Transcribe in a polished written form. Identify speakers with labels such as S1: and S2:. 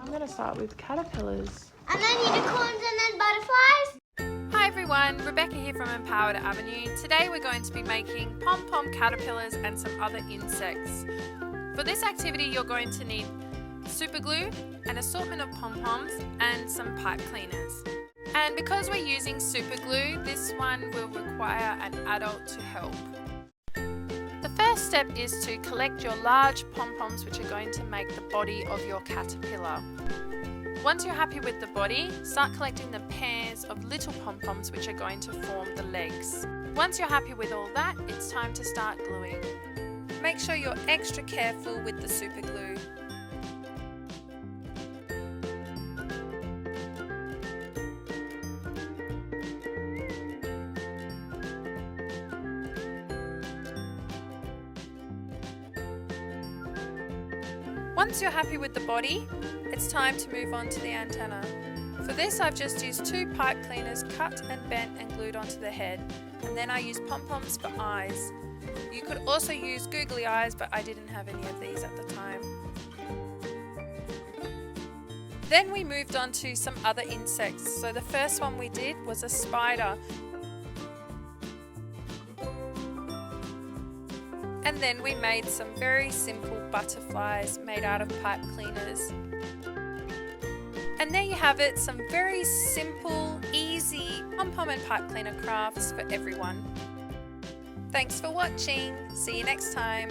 S1: I'm going to start with caterpillars.
S2: And then unicorns and then butterflies.
S3: Hi everyone, Rebecca here from Empowered Avenue. Today we're going to be making Pom Pom caterpillars and some other insects. For this activity you're going to need super glue, an assortment of pom-poms and some pipe cleaners. And because we're using super glue, this one will require an adult to help. The first step is to collect your large pom-poms which are going to make the body of your caterpillar. Once you're happy with the body, start collecting the pairs of little pom-poms which are going to form the legs. Once you're happy with all that, it's time to start gluing. Make sure you're extra careful with the super glue. Once you're happy with the body, it's time to move on to the antenna. For this I've just used 2 pipe cleaners cut and bent and glued onto the head, and then I used pom-poms for eyes. You could also use googly eyes, but I didn't have any of these at the time. Then we moved on to some other insects. So the first one we did was a spider. And then we made some very simple butterflies made out of pipe cleaners. And there you have it, some very simple, easy pom-pom and pipe cleaner crafts for everyone. Thanks for watching. See you next time.